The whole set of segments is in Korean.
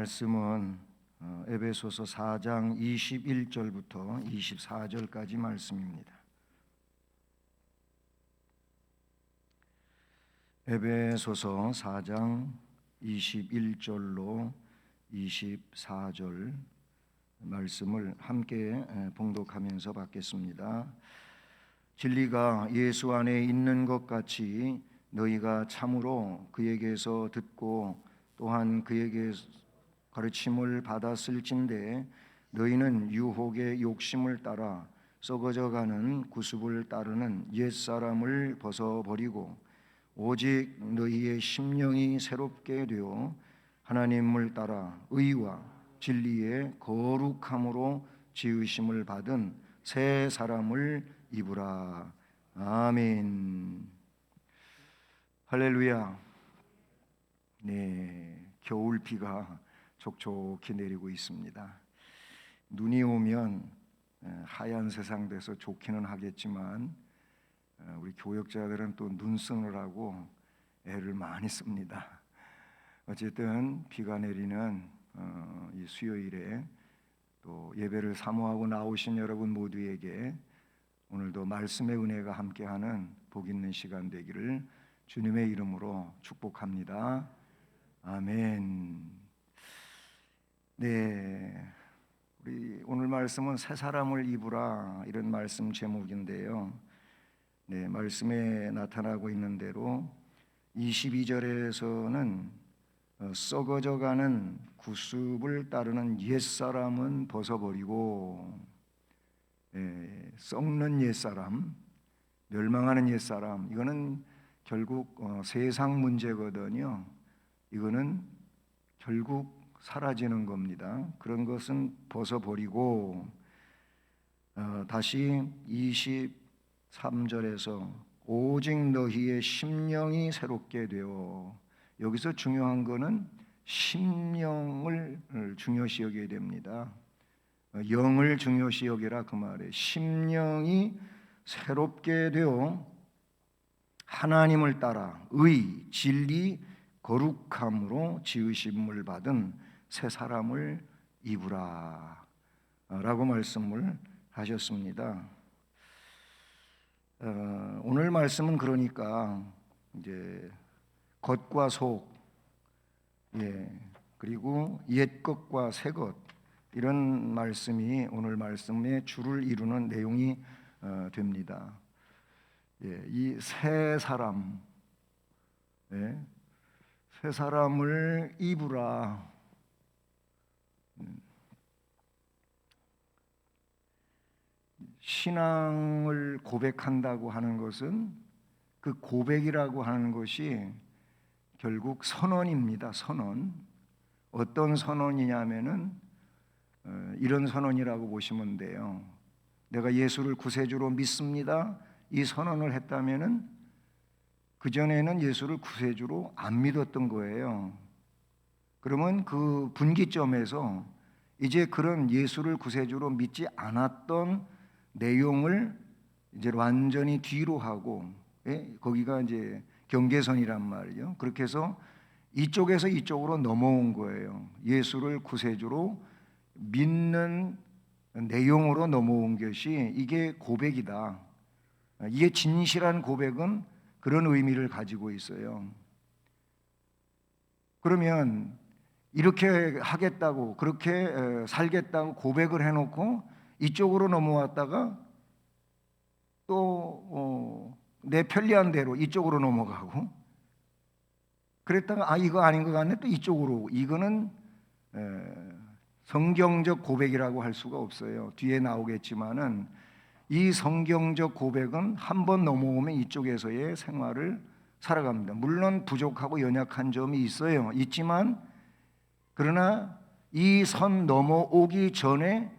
말씀은 에베소서 4장 21절부터 24절까지 말씀입니다. 에베소서 4장 21절로 24절 말씀을 함께 봉독하면서 받겠습니다. 진리가 예수 안에 있는 것 같이 너희가 참으로 그에게서 듣고 또한 그에게 가르침을 받았을진데 너희는 유혹의 욕심을 따라 썩어져가는 구습을 따르는 옛사람을 벗어버리고 오직 너희의 심령이 새롭게 되어 하나님을 따라 의와 진리의 거룩함으로 지으심을 받은 새 사람을 입으라. 아멘. 할렐루야. 네, 겨울비가 촉촉히 내리고 있습니다. 눈이 오면 하얀 세상 돼서 좋기는 하겠지만 우리 교역자들은 또 눈 쓰느라고 애를 많이 씁니다. 어쨌든 비가 내리는 이 수요일에 또 예배를 사모하고 나오신 여러분 모두에게 오늘도 말씀의 은혜가 함께하는 복 있는 시간 되기를 주님의 이름으로 축복합니다. 아멘. 네, 우리 오늘 말씀은 새 사람을 입으라 이런 말씀 제목인데요. 네, 말씀에 나타나고 있는 대로 22절에서는 썩어져가는 구습을 따르는 옛사람은 벗어버리고, 썩는 옛사람, 멸망하는 옛사람, 이거는 결국 세상 문제거든요. 이거는 결국 사라지는 겁니다. 그런 것은 벗어버리고, 다시 23절에서 오직 너희의 심령이 새롭게 되어, 여기서 중요한 거는 심령을 중요시 여겨야 됩니다. 영을 중요시 여기라 그 말이에요. 심령이 새롭게 되어 하나님을 따라 의, 진리, 거룩함으로 지으심을 받은 새 사람을 입으라 라고 말씀을 하셨습니다. 오늘 말씀은 그러니까 이제 겉과 속, 그리고 옛 것과 새 것, 이런 말씀이 오늘 말씀의 주를 이루는 내용이 됩니다. 이 새 사람, 새 사람을 입으라. 신앙을 고백한다고 하는 것은 그 고백이라고 하는 것이 결국 선언입니다. 선언. 어떤 선언이냐면은 이런 선언이라고 보시면 돼요. 내가 예수를 구세주로 믿습니다. 이 선언을 했다면은 그전에는 예수를 구세주로 안 믿었던 거예요. 그러면 그 분기점에서 이제 그런 예수를 구세주로 믿지 않았던 내용을 이제 완전히 뒤로 하고, 거기가 이제 경계선이란 말이죠. 그렇게 해서 이쪽에서 이쪽으로 넘어온 거예요. 예수를 구세주로 믿는 내용으로 넘어온 것이 이게 고백이다. 이게 진실한 고백은 그런 의미를 가지고 있어요. 그러면 이렇게 하겠다고, 그렇게 살겠다고 고백을 해놓고 이쪽으로 넘어왔다가 또 내 편리한 대로 이쪽으로 넘어가고, 그랬다가 이거 아닌 것 같네, 또 이쪽으로. 이거는 성경적 고백이라고 할 수가 없어요. 뒤에 나오겠지만은 이 성경적 고백은 한 번 넘어오면 이쪽에서의 생활을 살아갑니다. 물론 부족하고 연약한 점이 있어요. 있지만 그러나 이 선 넘어오기 전에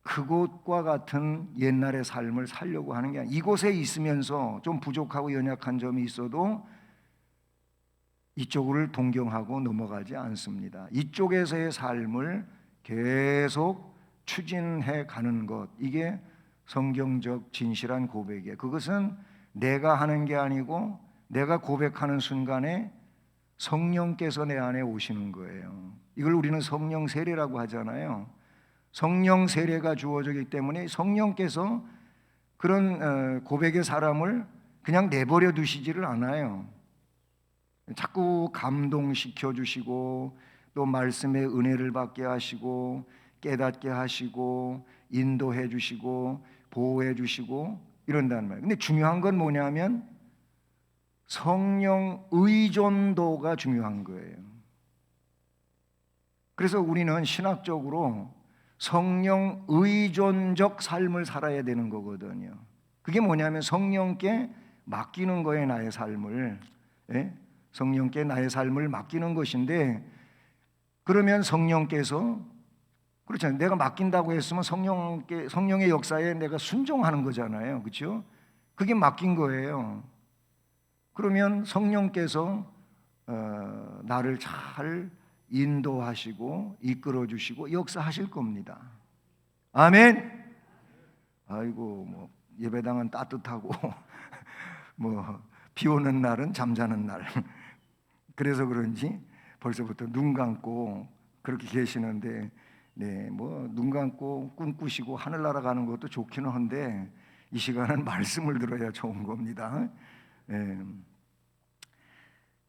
그곳과 같은 옛날의 삶을 살려고 하는 게 아니라, 이곳에 있으면서 좀 부족하고 연약한 점이 있어도 이쪽을 동경하고 넘어가지 않습니다. 이쪽에서의 삶을 계속 추진해 가는 것, 이게 성경적 진실한 고백이에요. 그것은 내가 하는 게 아니고 내가 고백하는 순간에 성령께서 내 안에 오시는 거예요. 이걸 우리는 성령 세례라고 하잖아요. 성령 세례가 주어지기 때문에 성령께서 그런 고백의 사람을 그냥 내버려 두시지를 않아요. 자꾸 감동시켜 주시고 또 말씀의 은혜를 받게 하시고 깨닫게 하시고 인도해 주시고 보호해 주시고 이런다는 말이에요. 근데 중요한 건 뭐냐면 성령 의존도가 중요한 거예요. 그래서 우리는 신학적으로 성령 의존적 삶을 살아야 되는 거거든요. 그게 뭐냐면 성령께 맡기는 거예요. 나의 삶을. 성령께 나의 삶을 맡기는 것인데, 그러면 성령께서, 그렇잖아요. 내가 맡긴다고 했으면 성령의 역사에 내가 순종하는 거잖아요. 그렇죠? 그게 맡긴 거예요. 그러면 성령께서 나를 잘 인도하시고 이끌어 주시고 역사하실 겁니다. 아멘. 아이고, 뭐 예배당은 따뜻하고 뭐 비 오는 날은 잠자는 날. 그래서 그런지 벌써부터 눈 감고 그렇게 계시는데, 네, 뭐 눈 감고 꿈꾸시고 하늘나라 가는 것도 좋기는 한데 이 시간은 말씀을 들어야 좋은 겁니다.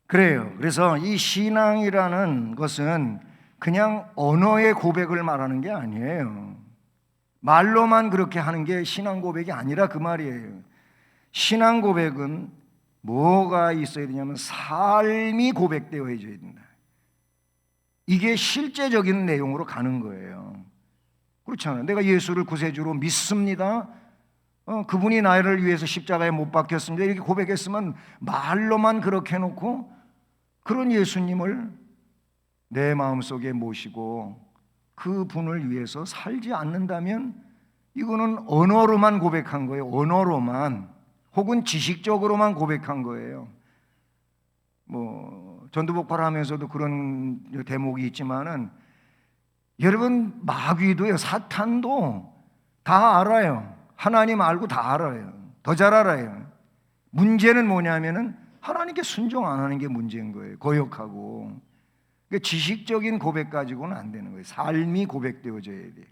그래요. 그래서 이 신앙이라는 것은 그냥 언어의 고백을 말하는 게 아니에요. 말로만 그렇게 하는 게 신앙 고백이 아니라 그 말이에요. 신앙 고백은 뭐가 있어야 되냐면 삶이 고백되어야 된다. 이게 실제적인 내용으로 가는 거예요. 그렇잖아요. 내가 예수를 구세주로 믿습니다. 그분이 나를 위해서 십자가에 못 박혔습니다. 이렇게 고백했으면 말로만 그렇게 해놓고 그런 예수님을 내 마음속에 모시고 그 분을 위해서 살지 않는다면 이거는 언어로만 고백한 거예요. 언어로만, 혹은 지식적으로만 고백한 거예요. 뭐 전두복팔하면서도 그런 대목이 있지만은, 여러분 마귀도요, 사탄도 다 알아요. 하나님 알고 다 알아요. 더 잘 알아요. 문제는 뭐냐면은 하나님께 순종 안 하는 게 문제인 거예요. 거역하고. 그러니까 지식적인 고백 가지고는 안 되는 거예요. 삶이 고백되어져야 돼요.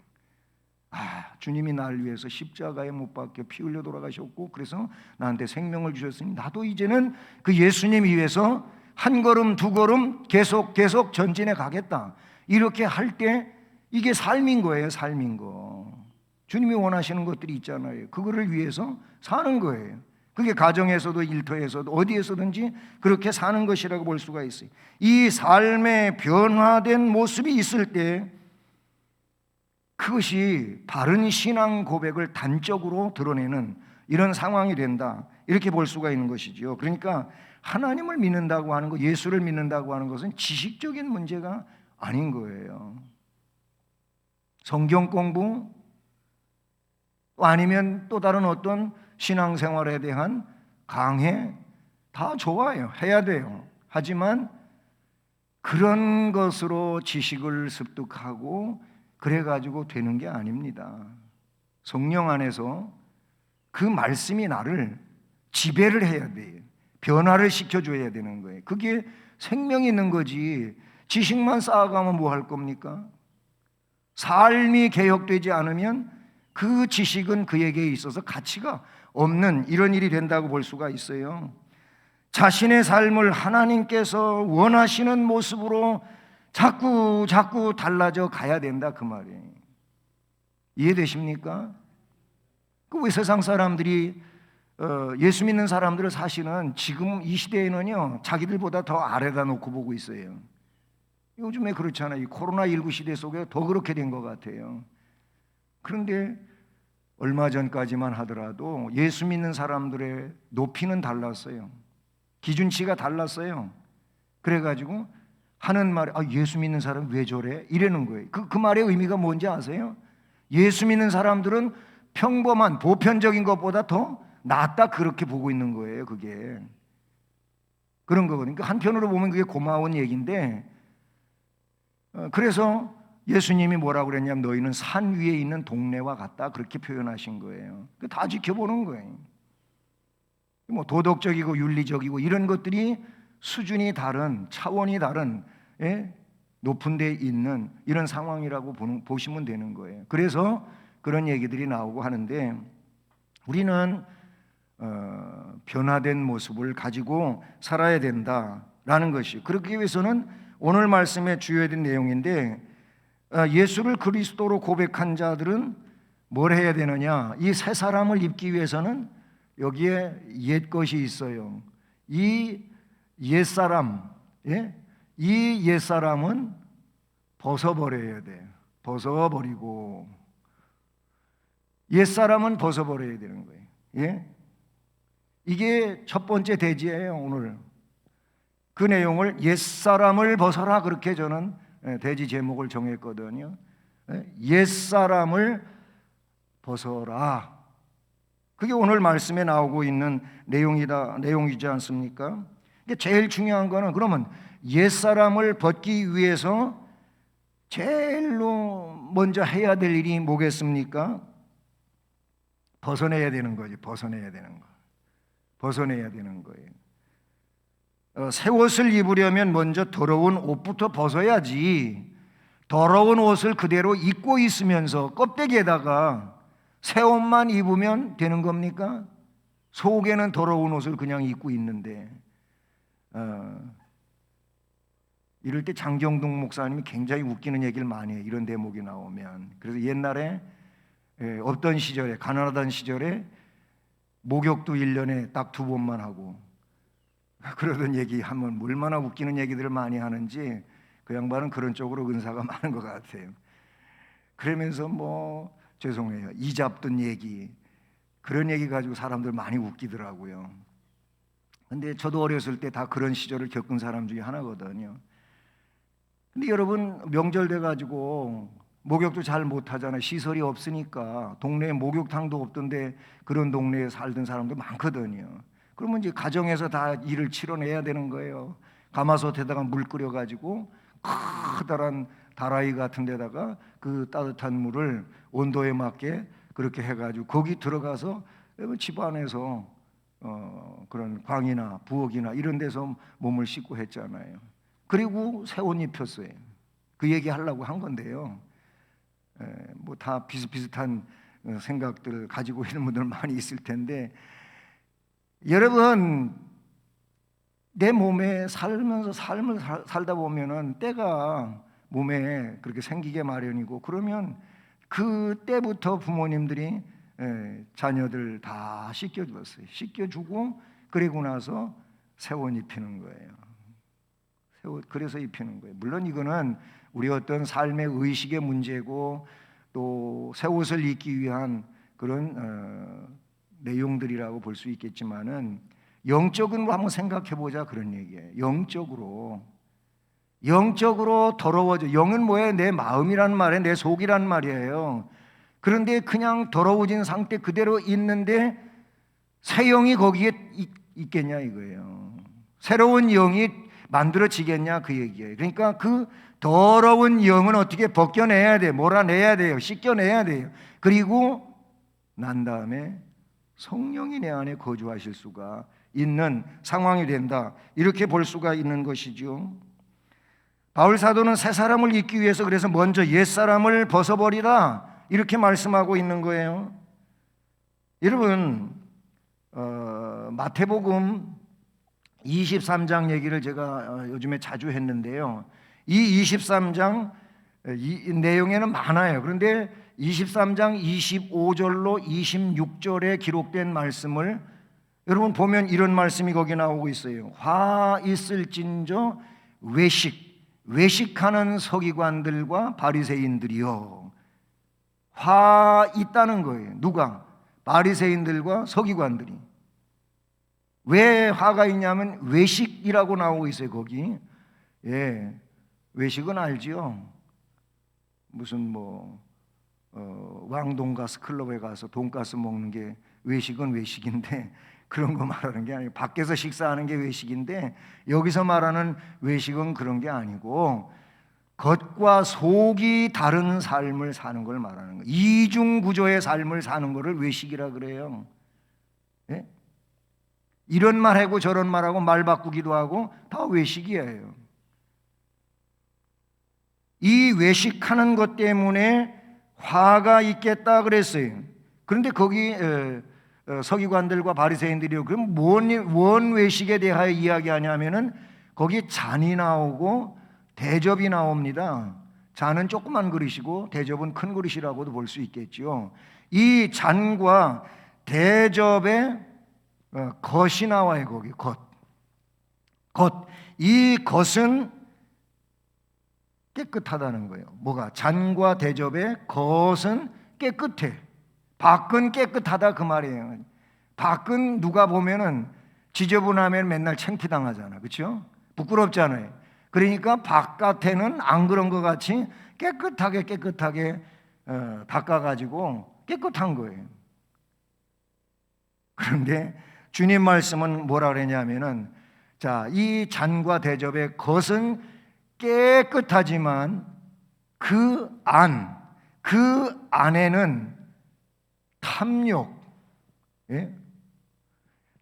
주님이 나를 위해서 십자가에 못 박혀 피 흘려 돌아가셨고 그래서 나한테 생명을 주셨으니 나도 이제는 그 예수님 위해서 한 걸음 두 걸음 계속 전진해 가겠다. 이렇게 할 때 이게 삶인 거예요. 삶인 거. 주님이 원하시는 것들이 있잖아요. 그거를 위해서 사는 거예요. 그게 가정에서도 일터에서도 어디에서든지 그렇게 사는 것이라고 볼 수가 있어요. 이 삶의 변화된 모습이 있을 때 그것이 바른 신앙 고백을 단적으로 드러내는 이런 상황이 된다, 이렇게 볼 수가 있는 것이죠. 그러니까 하나님을 믿는다고 하는 것, 예수를 믿는다고 하는 것은 지식적인 문제가 아닌 거예요. 성경 공부 아니면 또 다른 어떤 신앙생활에 대한 강해 다 좋아요. 해야 돼요. 하지만 그런 것으로 지식을 습득하고 그래가지고 되는 게 아닙니다. 성령 안에서 그 말씀이 나를 지배를 해야 돼요. 변화를 시켜줘야 되는 거예요. 그게 생명이 있는 거지. 지식만 쌓아가면 뭐 할 겁니까? 삶이 개혁되지 않으면 그 지식은 그에게 있어서 가치가 없는 이런 일이 된다고 볼 수가 있어요. 자신의 삶을 하나님께서 원하시는 모습으로 자꾸 달라져 가야 된다, 그 말이에요. 이해되십니까? 그 왜 세상 사람들이 예수 믿는 사람들을 사실은 지금 이 시대에는요 자기들보다 더 아래다 놓고 보고 있어요. 요즘에 그렇잖아요. 이 코로나19 시대 속에 더 그렇게 된 것 같아요. 그런데 얼마 전까지만 하더라도 예수 믿는 사람들의 높이는 달랐어요. 기준치가 달랐어요. 그래가지고 하는 말에 예수 믿는 사람 왜 저래? 이러는 거예요. 그 말의 의미가 뭔지 아세요? 예수 믿는 사람들은 평범한 보편적인 것보다 더 낫다, 그렇게 보고 있는 거예요. 그게 그런 거거든요. 그러니까 한편으로 보면 그게 고마운 얘기인데, 그래서 예수님이 뭐라고 그랬냐면 너희는 산 위에 있는 동네와 같다, 그렇게 표현하신 거예요. 다 지켜보는 거예요. 뭐 도덕적이고 윤리적이고 이런 것들이 수준이 다른, 차원이 다른 높은 데 있는 이런 상황이라고 보시면 되는 거예요. 그래서 그런 얘기들이 나오고 하는데, 우리는 변화된 모습을 가지고 살아야 된다라는 것이, 그렇기 위해서는 오늘 말씀의 주요된 내용인데, 예수를 그리스도로 고백한 자들은 뭘 해야 되느냐? 이 새 사람을 입기 위해서는 여기에 옛 것이 있어요. 이 옛사람, 이 옛사람은 벗어버려야 돼. 벗어버리고, 옛사람은 벗어버려야 되는 거예요. 이게 첫 번째 대지예요. 오늘 그 내용을 옛사람을 벗어라, 그렇게 저는 대지 제목을 정했거든요. 옛사람을 벗어라, 그게 오늘 말씀에 나오고 있는 내용이지 않습니까? 제일 중요한 거는, 그러면 옛사람을 벗기 위해서 제일로 먼저 해야 될 일이 뭐겠습니까? 벗어내야 되는 거지. 벗어내야 되는 거예요. 새 옷을 입으려면 먼저 더러운 옷부터 벗어야지. 더러운 옷을 그대로 입고 있으면서 껍데기에다가 새 옷만 입으면 되는 겁니까? 속에는 더러운 옷을 그냥 입고 있는데, 이럴 때 장경동 목사님이 굉장히 웃기는 얘기를 많이 해요. 이런 대목이 나오면. 그래서 옛날에 없던 시절에, 가난하던 시절에 목욕도 1년에 딱 2번만 하고 그러던 얘기 하면 얼마나 웃기는 얘기들을 많이 하는지, 그 양반은 그런 쪽으로 은사가 많은 것 같아요. 그러면서 죄송해요, 이 잡던 얘기, 그런 얘기 가지고 사람들 많이 웃기더라고요. 근데 저도 어렸을 때 다 그런 시절을 겪은 사람 중에 하나거든요. 근데 여러분, 명절 돼가지고 목욕도 잘 못하잖아요. 시설이 없으니까. 동네에 목욕탕도 없던데 그런 동네에 살던 사람도 많거든요. 그러면 이제 가정에서 다 일을 치러내야 되는 거예요. 가마솥에다가 물 끓여가지고 커다란 다라이 같은 데다가 그 따뜻한 물을 온도에 맞게 그렇게 해가지고 거기 들어가서 집안에서 그런 광이나 부엌이나 이런 데서 몸을 씻고 했잖아요. 그리고 새 옷 입혔어요. 그 얘기 하려고 한 건데요. 다 비슷비슷한 생각들을 가지고 있는 분들 많이 있을 텐데, 여러분, 내 몸에 삶을 살다 보면은 때가 몸에 그렇게 생기게 마련이고, 그러면 그 때부터 부모님들이 자녀들 다 씻겨주었어요. 씻겨주고 그리고 나서 새 옷 입히는 거예요. 새 옷 그래서 입히는 거예요. 물론 이거는 우리 어떤 삶의 의식의 문제고 또 새 옷을 입기 위한 그런 내용들이라고 볼 수 있겠지만은, 영적으로 한번 생각해 보자, 그런 얘기예요. 영적으로 더러워져. 영은 뭐예요? 내 마음이란 말이에요. 내 속이란 말이에요. 그런데 그냥 더러워진 상태 그대로 있는데 새 영이 거기에 있겠냐 이거예요. 새로운 영이 만들어지겠냐 그 얘기예요. 그러니까 그 더러운 영은 어떻게 벗겨내야 돼요. 몰아내야 돼요. 씻겨내야 돼요. 그리고 난 다음에 성령이 내 안에 거주하실 수가 있는 상황이 된다, 이렇게 볼 수가 있는 것이죠. 바울 사도는 새 사람을 입기 위해서 그래서 먼저 옛 사람을 벗어버리라, 이렇게 말씀하고 있는 거예요. 여러분, 마태복음 23장 얘기를 제가 요즘에 자주 했는데요. 이 23장 이 내용에는 많아요. 그런데 23장 25절로 26절에 기록된 말씀을 여러분 보면 이런 말씀이 거기 나오고 있어요. 화 있을진저 외식하는 서기관들과 바리새인들이요. 화 있다는 거예요. 누가? 바리새인들과 서기관들이. 왜 화가 있냐면 외식이라고 나오고 있어요. 거기. 외식은 알지요. 무슨 왕돈가스 클럽에 가서 돈가스 먹는 게 외식은 외식인데, 그런 거 말하는 게 아니고, 밖에서 식사하는 게 외식인데 여기서 말하는 외식은 그런 게 아니고, 겉과 속이 다른 삶을 사는 걸 말하는 거예요. 이중 구조의 삶을 사는 거를 외식이라 그래요. 이런 말하고 저런 말하고 말 바꾸기도 하고 다 외식이에요. 이 외식하는 것 때문에 화가 있겠다 그랬어요. 그런데 거기 서기관들과 바리새인들이 그럼 뭔 외식에 대하여 이야기하냐면은 거기 잔이 나오고 대접이 나옵니다. 잔은 조그만 그릇이고 대접은 큰 그릇이라고도 볼 수 있겠죠. 이 잔과 대접에 겉이 나와요. 거기 겉. 이 겉은 깨끗하다는 거예요. 뭐가? 잔과 대접의 겉은 깨끗해. 밖은 깨끗하다 그 말이에요. 밖은 누가 보면은 지저분하면 맨날 창피당하잖아. 그렇죠? 부끄럽잖아요. 그러니까 바깥에는 안 그런 것 같이 깨끗하게 닦아가지고 깨끗한 거예요. 그런데 주님 말씀은 뭐라 그러냐면은 자, 이 잔과 대접의 겉은 깨끗하지만 그 안에는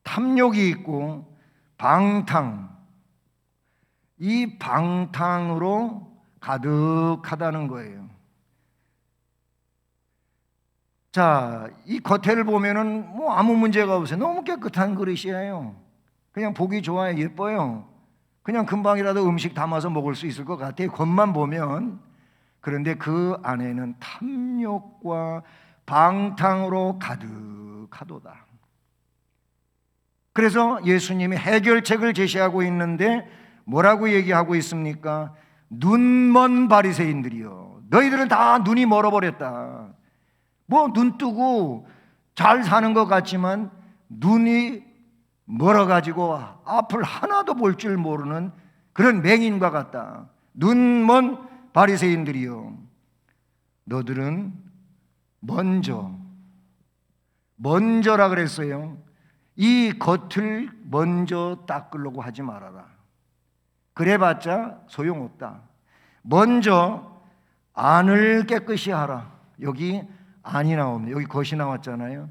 탐욕이 있고 이 방탕으로 가득하다는 거예요. 자, 이 겉에를 보면은 뭐 아무 문제가 없어요. 너무 깨끗한 그릇이에요. 그냥 보기 좋아요. 예뻐요. 그냥 금방이라도 음식 담아서 먹을 수 있을 것 같아요. 겉만 보면. 그런데 그 안에는 탐욕과 방탕으로 가득하도다. 그래서 예수님이 해결책을 제시하고 있는데 뭐라고 얘기하고 있습니까? 눈먼 바리새인들이요, 너희들은 다 눈이 멀어버렸다. 뭐 눈 뜨고 잘 사는 것 같지만 눈이 멀어가지고 앞을 하나도 볼 줄 모르는 그런 맹인과 같다. 눈먼 바리새인들이요, 너들은 먼저라 그랬어요. 이 겉을 먼저 닦으려고 하지 말아라. 그래봤자 소용없다. 먼저 안을 깨끗이 하라. 여기 안이 나옵니다. 여기 겉이 나왔잖아요.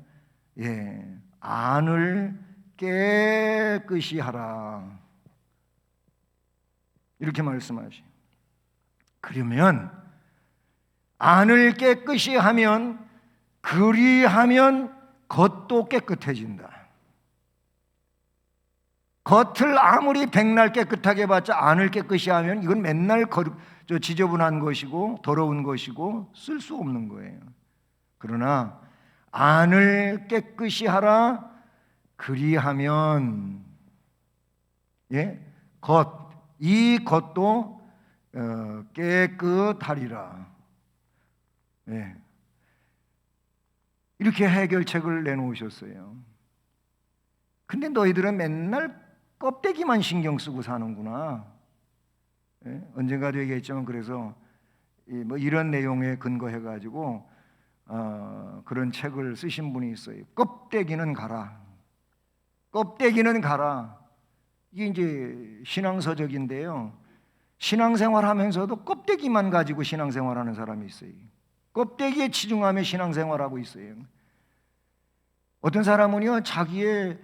예, 안을 깨끗이 하라. 이렇게 말씀하시. 그러면 안을 깨끗이 하면, 그리하면 겉도 깨끗해진다. 겉을 아무리 백날 깨끗하게 봤자 안을 깨끗이 하면 이건 맨날 지저분한 것이고 더러운 것이고 쓸 수 없는 거예요. 그러나 안을 깨끗이 하라. 그리하면 이 겉도 깨끗하리라. 이렇게 해결책을 내놓으셨어요. 근데 너희들은 맨날 껍데기만 신경 쓰고 사는구나. 언젠가도 얘기했지만, 그래서 뭐 이런 내용에 근거해가지고 그런 책을 쓰신 분이 있어요. 껍데기는 가라. 껍데기는 가라. 이게 이제 신앙서적인데요. 신앙생활 하면서도 껍데기만 가지고 신앙생활하는 사람이 있어요. 껍데기에 치중하며 신앙생활하고 있어요. 어떤 사람은요, 자기의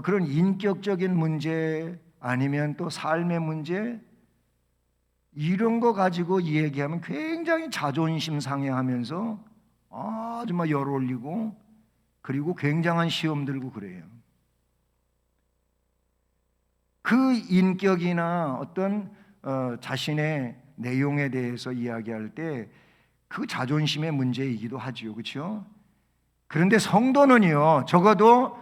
그런 인격적인 문제 아니면 또 삶의 문제 이런 거 가지고 얘기하면 굉장히 자존심 상해하면서 정말 열 올리고 그리고 굉장한 시험 들고 그래요. 그 인격이나 어떤 자신의 내용에 대해서 이야기할 때 그 자존심의 문제이기도 하지요. 그렇죠? 그런데 성도는요, 적어도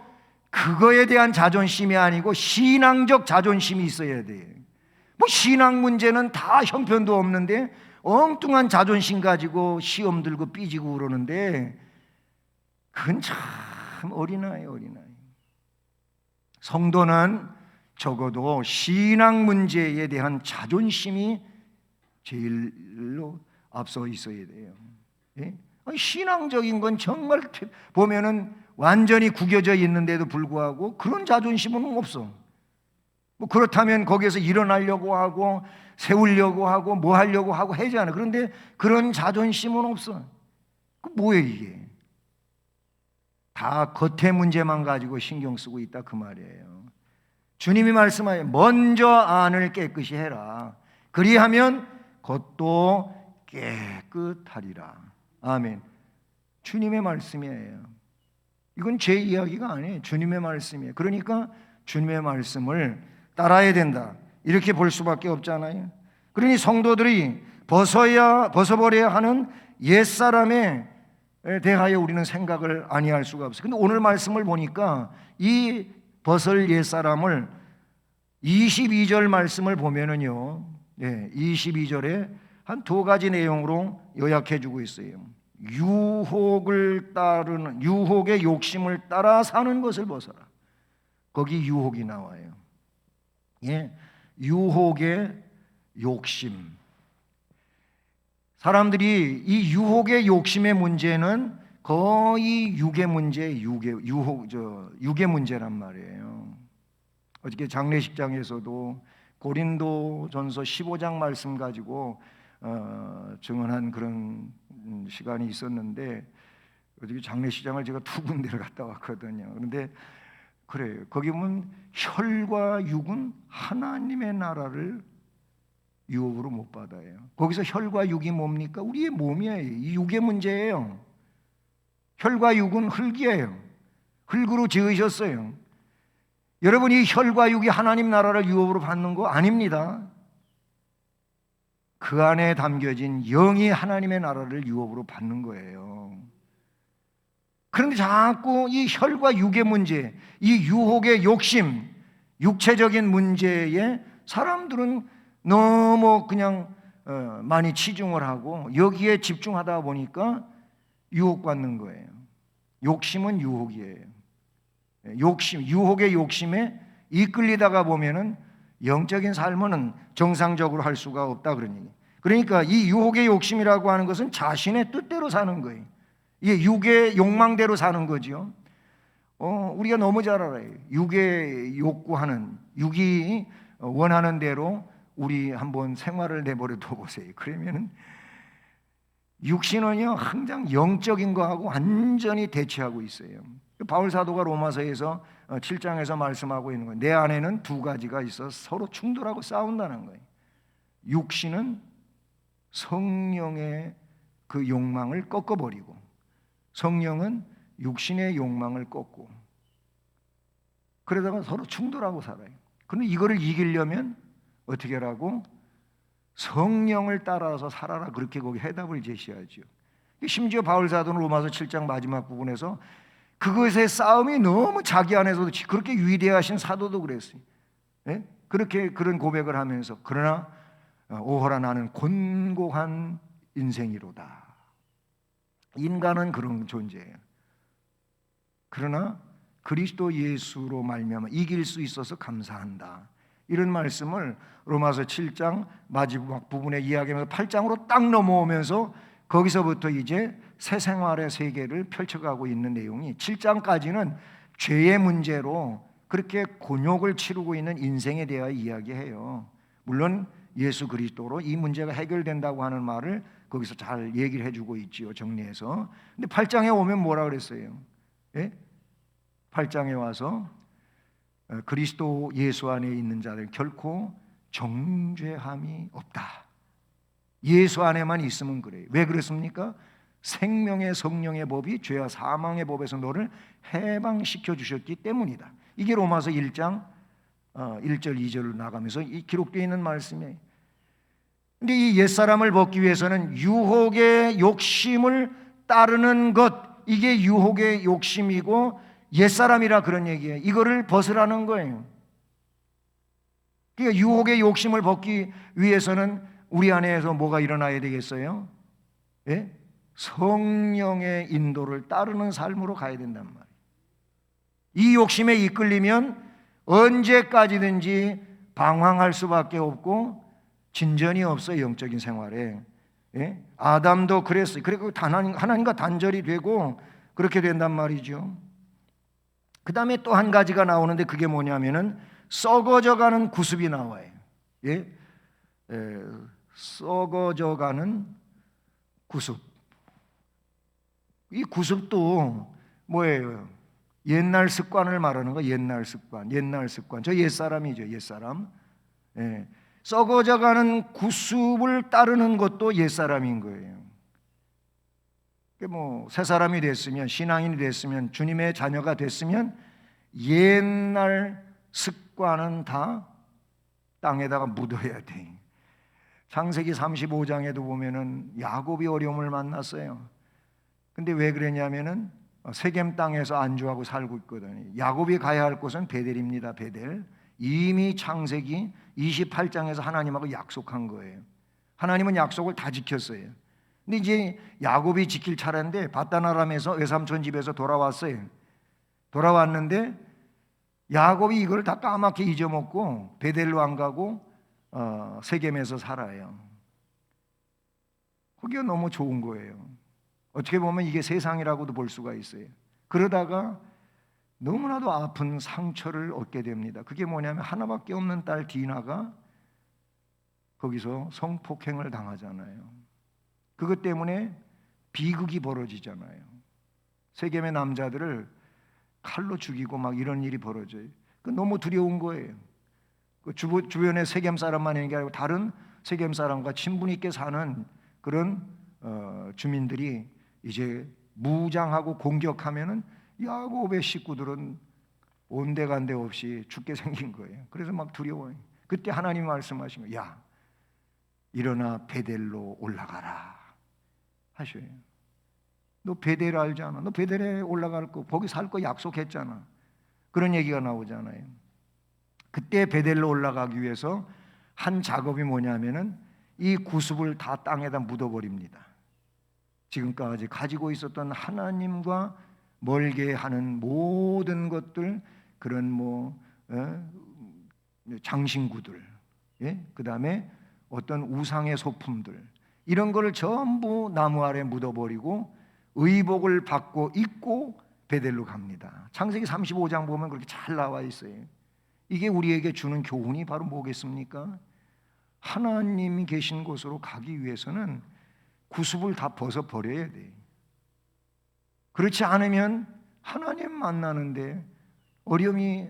그거에 대한 자존심이 아니고 신앙적 자존심이 있어야 돼요. 뭐 신앙 문제는 다 형편도 없는데 엉뚱한 자존심 가지고 시험 들고 삐지고 그러는데 그건 참 어린아이. 성도는 적어도 신앙 문제에 대한 자존심이 제일로 앞서 있어야 돼요. 신앙적인 건 정말 보면은 완전히 구겨져 있는데도 불구하고 그런 자존심은 없어. 뭐 그렇다면 거기에서 일어나려고 하고 세우려고 하고 뭐 하려고 하고 하잖아. 그런데 그런 자존심은 없어. 그 뭐예요 이게? 다 겉의 문제만 가지고 신경 쓰고 있다 그 말이에요. 주님이 말씀하여 먼저 안을 깨끗이 해라. 그리하면 겉도 깨끗하리라. 아멘. 주님의 말씀이에요. 이건 제 이야기가 아니에요. 주님의 말씀이에요. 그러니까 주님의 말씀을 따라야 된다, 이렇게 볼 수밖에 없잖아요. 그러니 성도들이 벗어버려야 하는 옛사람에 대하여 우리는 생각을 아니할 수가 없어요. 근데 오늘 말씀을 보니까 이 벗을 옛사람을 22절 말씀을 보면은요, 22절에 한 두 가지 내용으로 요약해 주고 있어요. 유혹의 욕심을 따라 사는 것을 벗어라. 거기 유혹이 나와요. 유혹의 욕심. 사람들이 이 유혹의 욕심의 문제는 거의 육의 문제란 말이에요. 어저께 장례식장에서도 고린도전서 15장 말씀 가지고 증언한 그런 시간이 있었는데, 어저께 장례식장을 제가 두 군데를 갔다 왔거든요. 그런데 그래요. 거기 보면 혈과 육은 하나님의 나라를 유혹으로 못 받아요. 거기서 혈과 육이 뭡니까? 우리의 몸이에요. 이 육의 문제예요. 혈과 육은 흙이에요. 흙으로 지으셨어요. 여러분, 이 혈과 육이 하나님 나라를 유혹으로 받는 거 아닙니다. 그 안에 담겨진 영이 하나님의 나라를 유혹으로 받는 거예요. 그런데 자꾸 이 혈과 육의 문제, 이 유혹의 욕심, 육체적인 문제에 사람들은 너무 그냥 많이 치중을 하고 여기에 집중하다 보니까 유혹받는 거예요. 욕심은 유혹이에요. 유혹의 욕심에 이끌리다가 보면은 영적인 삶은 정상적으로 할 수가 없다, 그러니. 그러니까 이 유혹의 욕심이라고 하는 것은 자신의 뜻대로 사는 거예요. 이게 육의 욕망대로 사는 거죠. 우리가 너무 잘 알아요. 육의 욕구하는, 육이 원하는 대로 우리 한번 생활을 내버려 둬보세요. 그러면은 육신은요 항상 영적인 거하고 완전히 대치하고 있어요. 바울 사도가 로마서에서 7장에서 말씀하고 있는 거예요. 내 안에는 두 가지가 있어 서로 충돌하고 싸운다는 거예요. 육신은 성령의 그 욕망을 꺾어버리고, 성령은 육신의 욕망을 꺾고, 그러다가 서로 충돌하고 살아요. 그런데 이거를 이기려면 어떻게 하라고? 성령을 따라서 살아라, 그렇게 거기 해답을 제시하죠. 심지어 바울 사도는 로마서 7장 마지막 부분에서 그것의 싸움이 너무 자기 안에서도 그렇게 위대하신 사도도 그랬어요. 그렇게 그런 고백을 하면서, 그러나 오호라 나는 곤고한 인생이로다. 인간은 그런 존재예요. 그러나 그리스도 예수로 말미암아 이길 수 있어서 감사한다. 이런 말씀을 로마서 7장 마지막 부분에 이야기하면서 8장으로 딱 넘어오면서 거기서부터 이제 새 생활의 세계를 펼쳐가고 있는 내용이, 7장까지는 죄의 문제로 그렇게 곤욕을 치르고 있는 인생에 대하여 이야기해요. 물론 예수 그리스도로 이 문제가 해결된다고 하는 말을 거기서 잘 얘기를 해주고 있지요, 정리해서. 근데 8장에 오면 뭐라 그랬어요? 8장에 와서 그리스도 예수 안에 있는 자들 결코 정죄함이 없다. 예수 안에만 있으면 그래요. 왜 그렇습니까? 생명의 성령의 법이 죄와 사망의 법에서 너를 해방시켜 주셨기 때문이다. 이게 로마서 1장 1절 2절로 나가면서 이 기록되어 있는 말씀이에요. 근데 이 옛사람을 벗기 위해서는 유혹의 욕심을 따르는 것, 이게 유혹의 욕심이고 옛사람이라 그런 얘기예요. 이거를 벗으라는 거예요. 그러니까 유혹의 욕심을 벗기 위해서는 우리 안에서 뭐가 일어나야 되겠어요? 성령의 인도를 따르는 삶으로 가야 된단 말이에요. 이 욕심에 이끌리면 언제까지든지 방황할 수밖에 없고 진전이 없어요, 영적인 생활에. 아담도 그랬어요. 그리고 하나님과 단절이 되고 그렇게 된단 말이죠. 그 다음에 또 한 가지가 나오는데 그게 뭐냐면은 썩어져가는 구습이 나와요. 썩어져가는 구습. 이 구습도 뭐예요? 옛날 습관을 말하는 거. 옛날 습관. 저 옛사람이죠, 옛사람. 썩어져가는 구습을 따르는 것도 옛사람인 거예요. 뭐 새 사람이 됐으면, 신앙인이 됐으면, 주님의 자녀가 됐으면 옛날 습관은 다 땅에다가 묻어야 돼. 창세기 35장에도 보면은 야곱이 어려움을 만났어요. 근데 왜 그러냐면은 세겜 땅에서 안주하고 살고 있거든요. 야곱이 가야 할 곳은 베델입니다. 베델. 이미 창세기 28장에서 하나님하고 약속한 거예요. 하나님은 약속을 다 지켰어요. 근데 이제 야곱이 지킬 차례인데 바다나람에서 외삼촌 집에서 돌아왔어요. 돌아왔는데 야곱이 이걸 다 까맣게 잊어먹고 베델로 안 가고 세겜에서 살아요. 그게 너무 좋은 거예요. 어떻게 보면 이게 세상이라고도 볼 수가 있어요. 그러다가 너무나도 아픈 상처를 얻게 됩니다. 그게 뭐냐면 하나밖에 없는 딸 디나가 거기서 성폭행을 당하잖아요. 그것 때문에 비극이 벌어지잖아요. 세겜의 남자들을 칼로 죽이고 막 이런 일이 벌어져요. 그 너무 두려운 거예요. 그 주변에 세겜 사람만 있는 게 아니고 다른 세겜 사람과 친분 있게 사는 그런 주민들이 이제 무장하고 공격하면은 야곱의 식구들은 온데간데 없이 죽게 생긴 거예요. 그래서 막 두려워요. 그때 하나님이 말씀하신 거예요. 야, 일어나 베델로 올라가라 하셔요. 너 베델 알잖아. 너 베델에 올라갈 거, 거기 살 거 약속했잖아. 그런 얘기가 나오잖아요. 그때 베델로 올라가기 위해서 한 작업이 뭐냐면은 이 구습을 다 땅에다 묻어버립니다. 지금까지 가지고 있었던 하나님과 멀게 하는 모든 것들, 그런 장신구들, 그 다음에 어떤 우상의 소품들, 이런 거를 전부 나무 아래 묻어버리고 의복을 받고 입고 베델로 갑니다. 창세기 35장 보면 그렇게 잘 나와 있어요. 이게 우리에게 주는 교훈이 바로 뭐겠습니까? 하나님이 계신 곳으로 가기 위해서는 구습을 다 벗어버려야 돼. 그렇지 않으면 하나님 만나는데 어려움이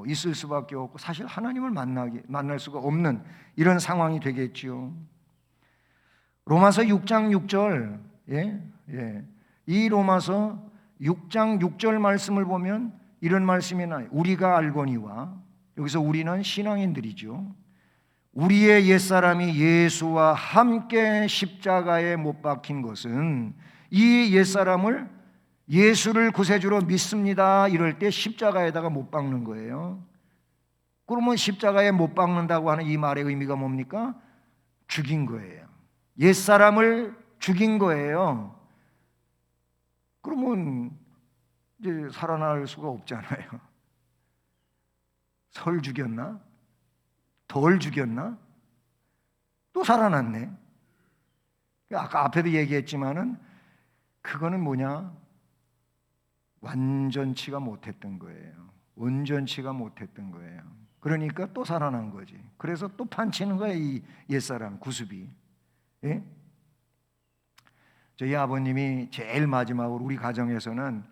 있을 수밖에 없고 사실 하나님을 만날 수가 없는 이런 상황이 되겠지요. 로마서 6장 6절, 이 로마서 6장 6절 말씀을 보면 이런 말씀이 나요. 우리가 알거니와, 여기서 우리는 신앙인들이죠. 우리의 옛사람이 예수와 함께 십자가에 못 박힌 것은 이 옛사람을 예수를 구세주로 믿습니다 이럴 때 십자가에다가 못 박는 거예요. 그러면 십자가에 못 박는다고 하는 이 말의 의미가 뭡니까? 죽인 거예요. 옛사람을 죽인 거예요. 그러면 이제 살아날 수가 없잖아요. 설 죽였나? 덜 죽였나? 또 살아났네. 아까 앞에도 얘기했지만은 그거는 뭐냐? 완전치가 못했던 거예요. 온전치가 못했던 거예요. 그러니까 또 살아난 거지. 그래서 또 판치는 거야, 이 옛사람 구습이. 예? 저희 아버님이 제일 마지막으로 우리 가정에서는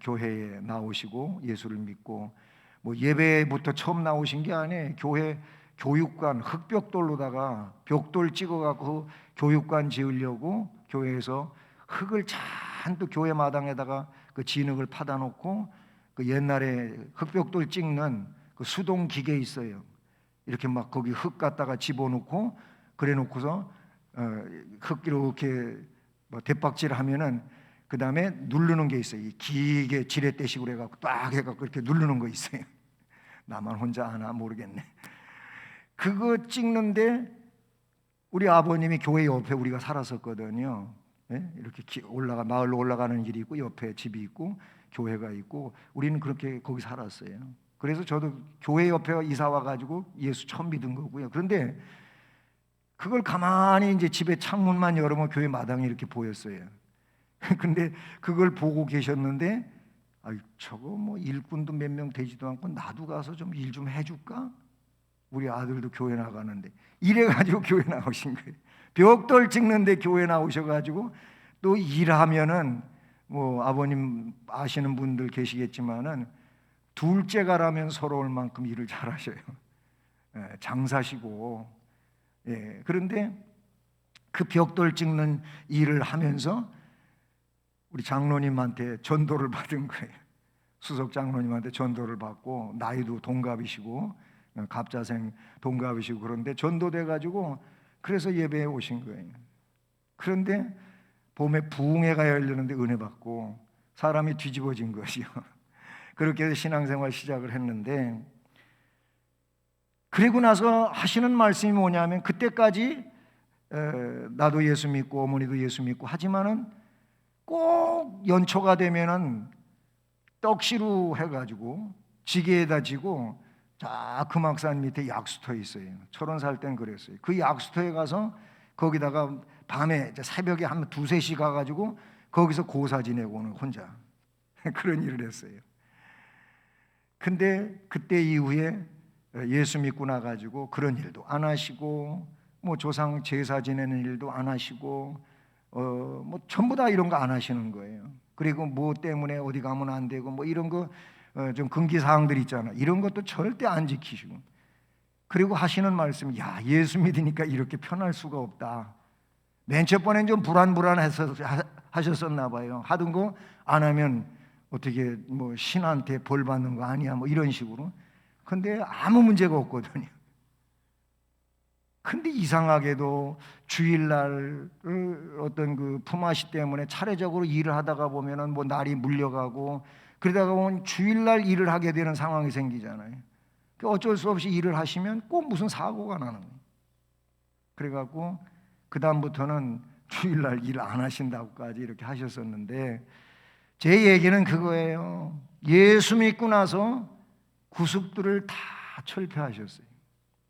교회에 나오시고 예수를 믿고 예배부터 처음 나오신 게 아니에요. 교회 교육관 흙벽돌로다가 벽돌 찍어갖고 교육관 지으려고 교회에서 흙을 잔뜩 교회 마당에다가 그 진흙을 파다 놓고 그 옛날에 흙벽돌 찍는 그 수동 기계 있어요. 이렇게 막 거기 흙 갖다가 집어넣고 그래 놓고서 흙 이렇게 대박질 하면은 그 다음에 누르는 게 있어요. 이 기계 지렛대식으로 해갖고 딱 해갖고 이렇게 누르는 거 있어요. 나만 혼자 하나 모르겠네. 그거 찍는데 우리 아버님이 교회 옆에 우리가 살았었거든요. 이렇게 마을로 올라가는 길이 있고 옆에 집이 있고 교회가 있고 우리는 그렇게 거기 살았어요. 그래서 저도 교회 옆에 이사 와가지고 예수 처음 믿은 거고요. 그런데 그걸 가만히 이제 집에 창문만 열으면 교회 마당이 이렇게 보였어요. 근데 그걸 보고 계셨는데 저거 일꾼도 몇 명 되지도 않고 나도 가서 좀 일 좀 해줄까? 우리 아들도 교회 나가는데 이래가지고 교회 나오신 거예요. 벽돌 찍는데 교회 나오셔가지고 또 일하면은 아버님 아시는 분들 계시겠지만은 둘째가라면 서러울 만큼 일을 잘하셔요. 장사시고 예, 그런데 그 벽돌 찍는 일을 하면서 우리 장로님한테 전도를 받은 거예요. 수석 장로님한테 전도를 받고, 나이도 동갑이시고 갑자생 동갑이시고, 그런데 전도돼 가지고 그래서 예배에 오신 거예요. 그런데 봄에 부흥회가 열리는데 은혜 받고 사람이 뒤집어진 것이요. 그렇게 해서 신앙생활 시작을 했는데, 그리고 나서 하시는 말씀이 뭐냐면, 그때까지 나도 예수 믿고 어머니도 예수 믿고 하지만은 꼭 연초가 되면은 떡시루 해가지고 지게에다 지고 자 금악산 밑에 약수터에 있어요. 철원 살 땐 그랬어요. 그 약수터에 가서 거기다가 밤에 새벽에 한 2-3시 가가지고 거기서 고사 지내고 오는, 혼자 그런 일을 했어요. 근데 그때 이후에 예수 믿고 나가지고 그런 일도 안 하시고, 뭐 조상 제사 지내는 일도 안 하시고, 뭐 전부 다 이런 거 안 하시는 거예요. 그리고 뭐 때문에 어디 가면 안 되고 뭐 이런 거 좀 금기 사항들 있잖아. 이런 것도 절대 안 지키시고, 그리고 하시는 말씀, 야, 예수 믿으니까 이렇게 편할 수가 없다. 맨 첫 번엔 좀 불안해서 하셨었나 봐요. 하던 거 안 하면 어떻게 뭐 신한테 벌 받는 거 아니야, 뭐 이런 식으로. 근데 아무 문제가 없거든요. 근데 이상하게도 주일날 어떤 그 품앗이 때문에 차례적으로 일을 하다가 보면은 뭐 날이 물려가고, 그러다가 보면 주일날 일을 하게 되는 상황이 생기잖아요. 어쩔 수 없이 일을 하시면 꼭 무슨 사고가 나는 거예요. 그래갖고 그 다음부터는 주일날 일 안 하신다고까지 이렇게 하셨었는데, 제 얘기는 그거예요. 예수 믿고 나서 구습들을 다 철폐하셨어요.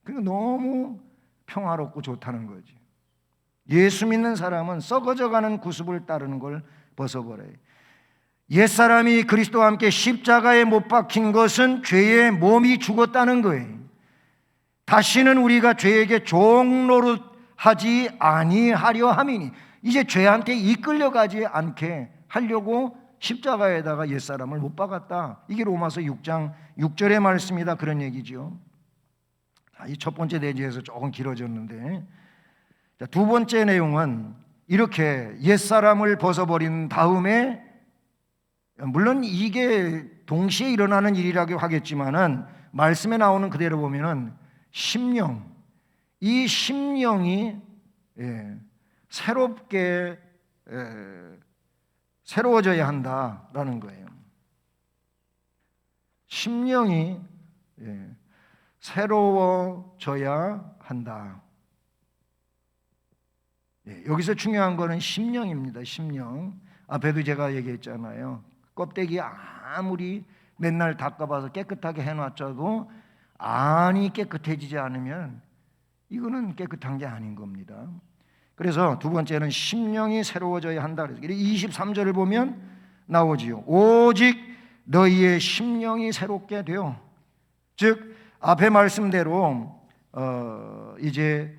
그리고 너무 평화롭고 좋다는 거지. 예수 믿는 사람은 썩어져가는 구습을 따르는 걸 벗어버려요. 옛사람이 그리스도와 함께 십자가에 못 박힌 것은 죄의 몸이 죽었다는 거예요. 다시는 우리가 죄에게 종노릇 하지 아니하려 함이니, 이제 죄한테 이끌려가지 않게 하려고 십자가에다가 옛사람을 못 박았다. 이게 로마서 6장 6절의 말씀이다, 그런 얘기죠. 이 첫 번째 내지에서 조금 길어졌는데, 두 번째 내용은 이렇게 옛사람을 벗어버린 다음에, 물론 이게 동시에 일어나는 일이라고 하겠지만은 말씀에 나오는 그대로 보면은 심령, 이 심령이 새롭게 새로워져야 한다라는 거예요. 심령이 새로워져야 한다. 여기서 중요한 거는 심령입니다. 심령. 앞에도 제가 얘기했잖아요. 껍데기 아무리 맨날 닦아봐서 깨끗하게 해놨자도 안이 깨끗해지지 않으면 이거는 깨끗한 게 아닌 겁니다. 그래서 두 번째는 심령이 새로워져야 한다. 23절을 보면 나오지요. 오직 너희의 심령이 새롭게 되어, 즉 앞에 말씀대로 이제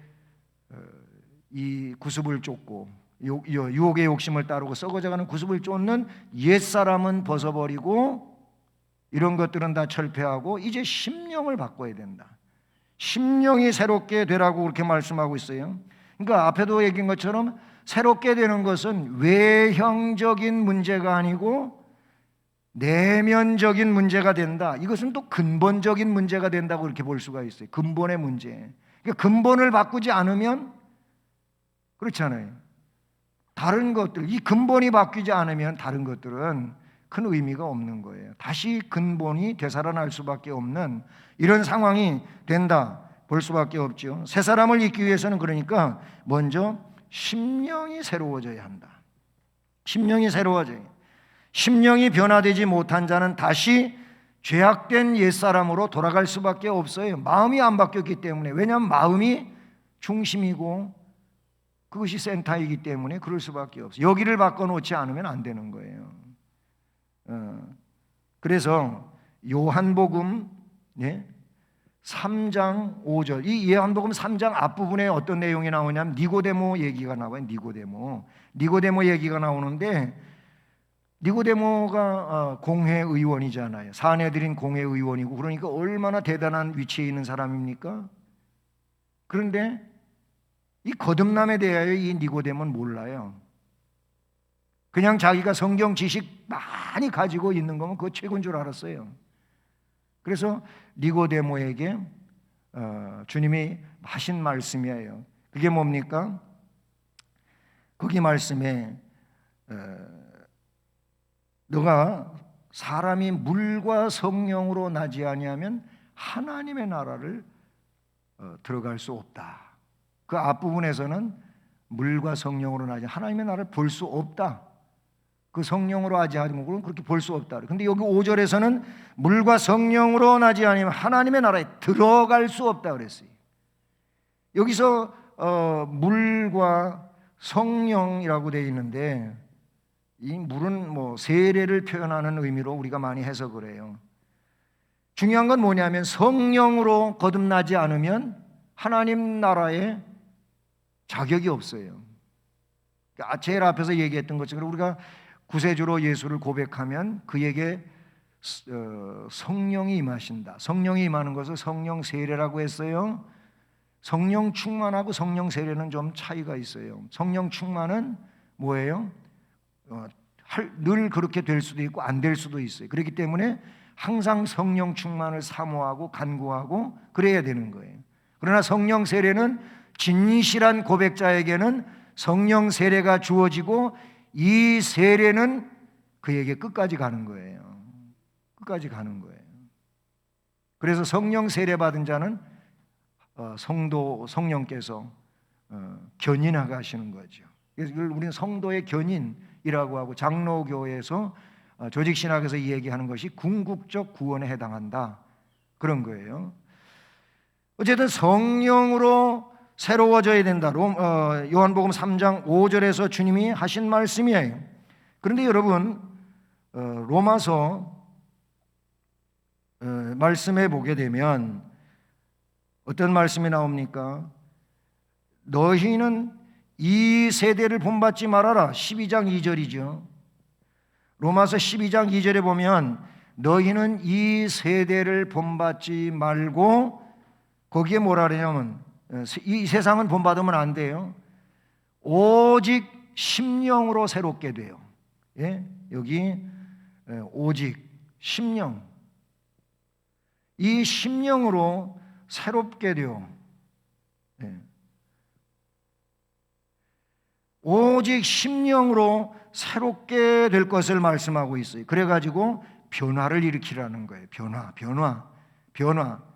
이 구습을 쫓고 유혹의 욕심을 따르고 썩어져가는 구습을 쫓는 옛사람은 벗어버리고 이런 것들은 다 철폐하고 이제 심령을 바꿔야 된다. 심령이 새롭게 되라고 그렇게 말씀하고 있어요. 그러니까 앞에도 얘기한 것처럼 새롭게 되는 것은 외형적인 문제가 아니고 내면적인 문제가 된다. 이것은 또 근본적인 문제가 된다고 이렇게 볼 수가 있어요. 근본의 문제. 그러니까 근본을 바꾸지 않으면, 그렇잖아요. 다른 것들, 이 근본이 바뀌지 않으면 다른 것들은 큰 의미가 없는 거예요. 다시 근본이 되살아날 수밖에 없는 이런 상황이 된다 볼 수밖에 없죠. 새 사람을 잊기 위해서는 그러니까 먼저 심령이 새로워져야 한다. 심령이 새로워져요. 심령이 변화되지 못한 자는 다시 죄악된 옛사람으로 돌아갈 수밖에 없어요. 마음이 안 바뀌었기 때문에. 왜냐하면 마음이 중심이고 그것이 센터이기 때문에 그럴 수밖에 없어요. 여기를 바꿔놓지 않으면 안 되는 거예요. 그래서 요한복음 3장 5절, 이 요한복음 3장 앞부분에 어떤 내용이 나오냐면 니고데모 얘기가 나와요. 니고데모 얘기가 나오는데, 니고데모가 공회의원이잖아요. 사내들인 공회의원이고, 그러니까 얼마나 대단한 위치에 있는 사람입니까? 그런데 이 거듭남에 대하여 이 니고데모는 몰라요. 그냥 자기가 성경 지식 많이 가지고 있는 거면 그거 최고인 줄 알았어요. 그래서 니고데모에게 주님이 하신 말씀이에요. 그게 뭡니까? 거기 말씀에 너가 사람이 물과 성령으로 나지 아니하면 하나님의 나라를 들어갈 수 없다. 그 앞부분에서는 물과 성령으로 나지 하나님의 나라를 볼 수 없다. 그 성령으로 하지 않으면 그렇게 볼 수 없다. 근데 여기 5절에서는 물과 성령으로 나지 않으면 하나님의 나라에 들어갈 수 없다 그랬어요. 여기서 물과 성령이라고 되어 있는데 이 물은 뭐 세례를 표현하는 의미로 우리가 많이 해석을 해요. 중요한 건 뭐냐면 성령으로 거듭나지 않으면 하나님 나라에 자격이 없어요. 제일 앞에서 얘기했던 것처럼 우리가 구세주로 예수를 고백하면 그에게 성령이 임하신다. 성령이 임하는 것을 성령 세례라고 했어요. 성령 충만하고 성령 세례는 좀 차이가 있어요. 성령 충만은 뭐예요? 늘 그렇게 될 수도 있고 안 될 수도 있어요. 그렇기 때문에 항상 성령 충만을 사모하고 간구하고 그래야 되는 거예요. 그러나 성령 세례는 진실한 고백자에게는 성령 세례가 주어지고 이 세례는 그에게 끝까지 가는 거예요. 끝까지 가는 거예요. 그래서 성령 세례 받은 자는 성령께서 견인하게 하시는 거죠. 그래서 우리는 성도의 견인이라고 하고 장로교에서 조직신학에서 이 얘기하는 것이 궁극적 구원에 해당한다 그런 거예요. 어쨌든 성령으로 새로워져야 된다. 요한복음 3장 5절에서 주님이 하신 말씀이에요. 그런데 여러분 로마서 말씀에 보게 되면 어떤 말씀이 나옵니까? 너희는 이 세대를 본받지 말아라. 12장 2절이죠. 로마서 12장 2절에 보면 너희는 이 세대를 본받지 말고 거기에 뭐라 그러냐면 이 세상은 본받으면 안 돼요. 오직 심령으로 새롭게 돼요. 예? 여기 오직 심령. 이 심령으로 새롭게 돼요. 예. 오직 심령으로 새롭게 될 것을 말씀하고 있어요. 그래가지고 변화를 일으키라는 거예요. 변화.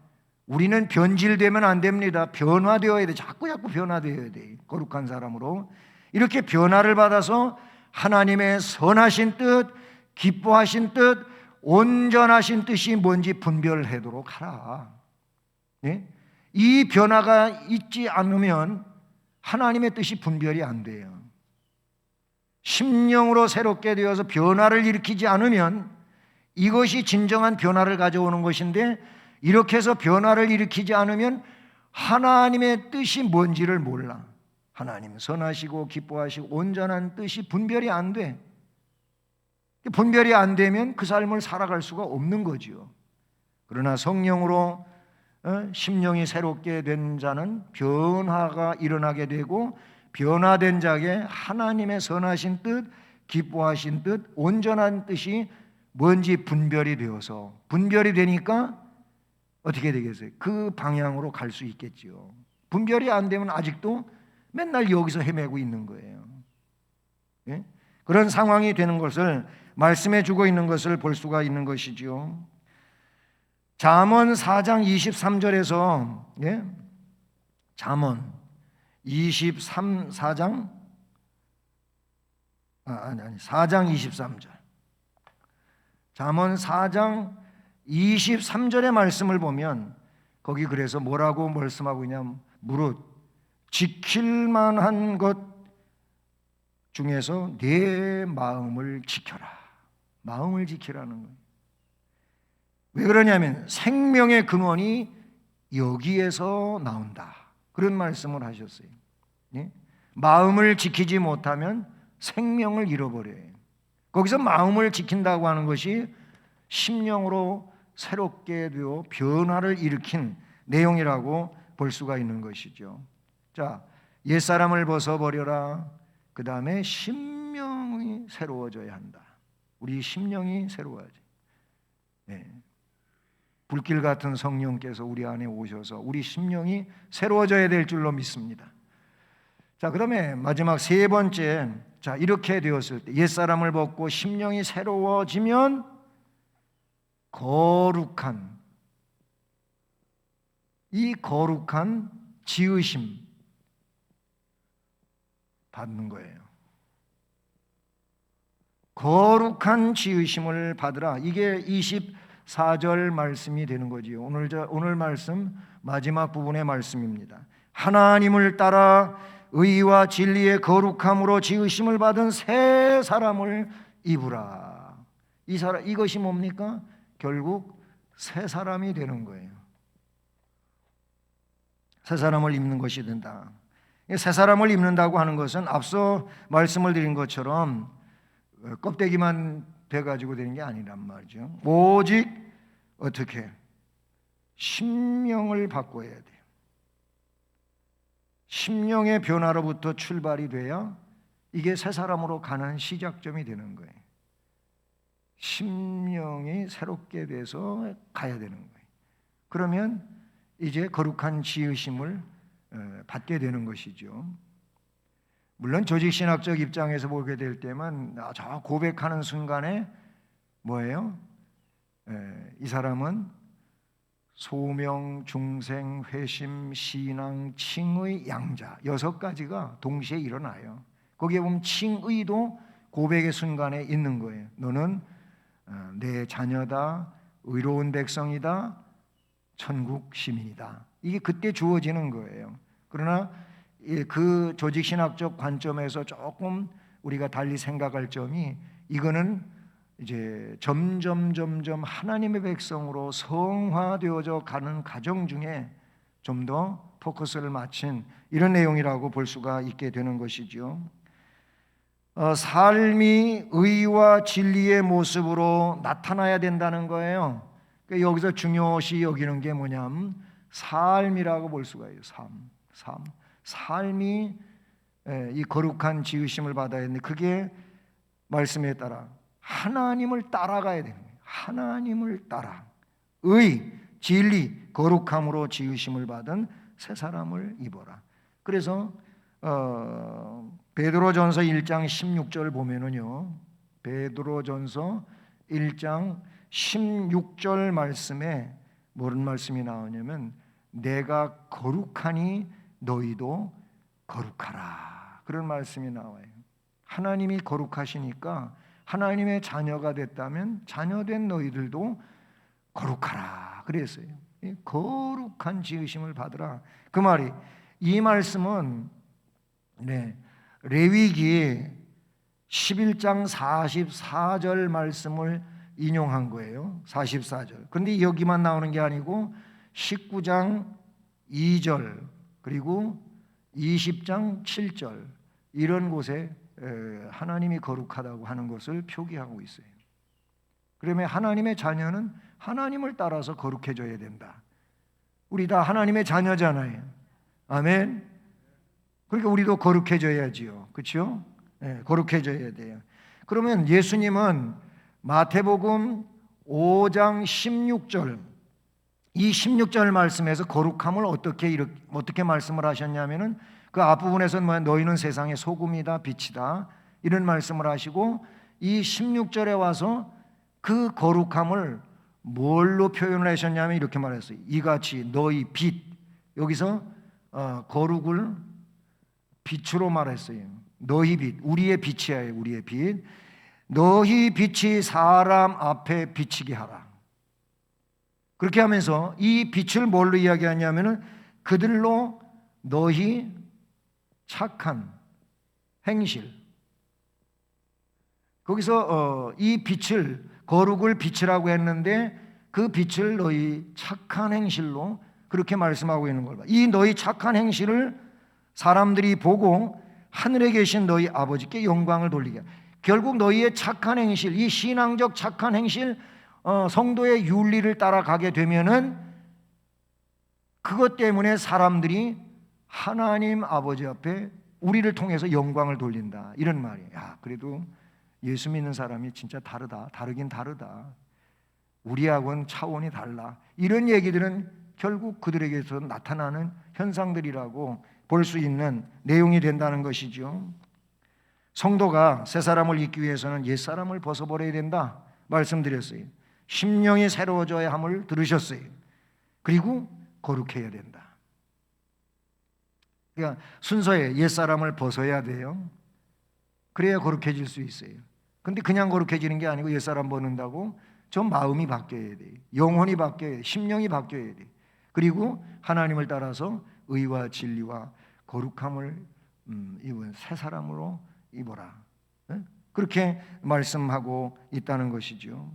우리는 변질되면 안 됩니다. 변화되어야 돼. 자꾸 변화되어야 돼. 거룩한 사람으로. 이렇게 변화를 받아서 하나님의 선하신 뜻, 기뻐하신 뜻, 온전하신 뜻이 뭔지 분별하도록 하라. 네? 이 변화가 있지 않으면 하나님의 뜻이 분별이 안 돼요. 심령으로 새롭게 되어서 변화를 일으키지 않으면 이것이 진정한 변화를 가져오는 것인데 이렇게 해서 변화를 일으키지 않으면 하나님의 뜻이 뭔지를 몰라. 하나님은 선하시고 기뻐하시고 온전한 뜻이 분별이 안 돼. 분별이 안 되면 그 삶을 살아갈 수가 없는 거죠. 그러나 성령으로 심령이 새롭게 된 자는 변화가 일어나게 되고 변화된 자에게 하나님의 선하신 뜻, 기뻐하신 뜻, 온전한 뜻이 뭔지 분별이 되어서 분별이 되니까 어떻게 되겠어요? 그 방향으로 갈 수 있겠지요. 분별이 안 되면 아직도 맨날 여기서 헤매고 있는 거예요. 예? 그런 상황이 되는 것을 말씀해 주고 있는 것을 볼 수가 있는 것이지요. 잠언 4장 23절에서 잠언 4장 23절. 잠언 4장 23절의 말씀을 보면 거기 그래서 뭐라고 말씀하고 있냐면 무릇 지킬 만한 것 중에서 내 마음을 지켜라. 마음을 지키라는 거예요. 왜 그러냐면 생명의 근원이 여기에서 나온다. 그런 말씀을 하셨어요. 예? 마음을 지키지 못하면 생명을 잃어버려요. 거기서 마음을 지킨다고 하는 것이 심령으로 새롭게 되어 변화를 일으킨 내용이라고 볼 수가 있는 것이죠. 자, 옛사람을 벗어버려라. 그 다음에 심령이 새로워져야 한다. 우리 심령이 새로워야지. 네. 불길 같은 성령께서 우리 안에 오셔서 우리 심령이 새로워져야 될 줄로 믿습니다. 자, 그다음에 마지막 세 번째, 자, 이렇게 되었을 때 옛사람을 벗고 심령이 새로워지면 거룩한, 이 거룩한 지으심 받는 거예요. 거룩한 지으심을 받으라. 이게 24절 말씀이 되는 거지요. 오늘 말씀 마지막 부분의 말씀입니다. 하나님을 따라 의와 진리의 거룩함으로 지으심을 받은 새 사람을 입으라. 이것이 뭡니까? 결국 새 사람이 되는 거예요. 새 사람을 입는 것이 된다. 새 사람을 입는다고 하는 것은 앞서 말씀을 드린 것처럼 껍데기만 돼가지고 되는 게 아니란 말이죠. 오직 어떻게? 심령을 바꿔야 돼요. 심령의 변화로부터 출발이 돼야 이게 새 사람으로 가는 시작점이 되는 거예요. 심령이 새롭게 돼서 가야 되는 거예요. 그러면 이제 거룩한 지으심을 받게 되는 것이죠. 물론 조직신학적 입장에서 보게 될 때만 저 고백하는 순간에 뭐예요? 이 사람은 소명, 중생, 회심, 신앙, 칭의, 양자 6가지가 동시에 일어나요. 거기에 보면 칭의도 고백의 순간에 있는 거예요. 너는 내 자녀다, 의로운 백성이다, 천국 시민이다. 이게 그때 주어지는 거예요. 그러나 그 조직신학적 관점에서 조금 우리가 달리 생각할 점이, 이거는 이제 점점 하나님의 백성으로 성화되어져 가는 과정 중에 좀 더 포커스를 맞춘 이런 내용이라고 볼 수가 있게 되는 것이죠. 삶이 의와 진리의 모습으로 나타나야 된다는 거예요. 그러니까 여기서 중요시 여기는 게 뭐냐면 삶이라고 볼 수가 있어요. 삶이 이 거룩한 지으심을 받아야 되는데, 그게 말씀에 따라 하나님을 따라가야 되는 거예요. 하나님을 따라 의, 진리, 거룩함으로 지으심을 받은 새 사람을 입어라. 그래서 베드로전서 1장 16절 보면은요, 베드로전서 1장 16절 말씀에 무슨 말씀이 나오냐면 내가 거룩하니 너희도 거룩하라, 그런 말씀이 나와요. 하나님이 거룩하시니까 하나님의 자녀가 됐다면 자녀된 너희들도 거룩하라 그랬어요. 거룩한 지으심을 받으라. 그 말이, 이 말씀은 레위기 11장 44절 말씀을 인용한 거예요. 44절. 그런데 여기만 나오는 게 아니고 19장 2절 그리고 20장 7절 이런 곳에 하나님이 거룩하다고 하는 것을 표기하고 있어요. 그러면 하나님의 자녀는 하나님을 따라서 거룩해져야 된다. 우리 다 하나님의 자녀잖아요. 아멘. 그러니까 우리도 거룩해져야지요. 그렇죠? 네, 거룩해져야 돼요. 그러면 예수님은 마태복음 5장 16절, 이 16절 말씀에서 거룩함을 어떻게 말씀을 하셨냐면은 그 앞부분에서는 너희는 세상의 소금이다, 빛이다 이런 말씀을 하시고, 이 16절에 와서 그 거룩함을 뭘로 표현을 하셨냐면 이렇게 말했어요. 이같이 너희 빛, 여기서 거룩을 빛으로 말했어요. 너희 빛, 우리의 빛이에요. 우리의 빛. 너희 빛이 사람 앞에 비치게 하라. 그렇게 하면서 이 빛을 뭘로 이야기하냐면은 그들로 너희 착한 행실, 거기서 이 빛을, 거룩을 빛이라고 했는데 그 빛을 너희 착한 행실로 그렇게 말씀하고 있는 걸 봐. 이 너희 착한 행실을 사람들이 보고 하늘에 계신 너희 아버지께 영광을 돌리게. 결국 너희의 착한 행실, 이 신앙적 착한 행실, 성도의 윤리를 따라가게 되면은 그것 때문에 사람들이 하나님 아버지 앞에 우리를 통해서 영광을 돌린다, 이런 말이에요. 야, 그래도 예수 믿는 사람이 진짜 다르다. 다르긴 다르다. 우리하고는 차원이 달라. 이런 얘기들은 결국 그들에게서 나타나는 현상들이라고 볼 수 있는 내용이 된다는 것이죠. 성도가 새 사람을 잊기 위해서는 옛 사람을 벗어버려야 된다 말씀드렸어요. 심령이 새로워져야 함을 들으셨어요. 그리고 거룩해야 된다. 그러니까 순서에 옛 사람을 벗어야 돼요. 그래야 거룩해질 수 있어요. 근데 그냥 거룩해지는 게 아니고 옛 사람 벗는다고 좀 마음이 바뀌어야 돼요. 영혼이 바뀌어야 돼요. 심령이 바뀌어야 돼요. 그리고 하나님을 따라서 의와 진리와 거룩함을 입은 새 사람으로 입어라. 그렇게 말씀하고 있다는 것이죠.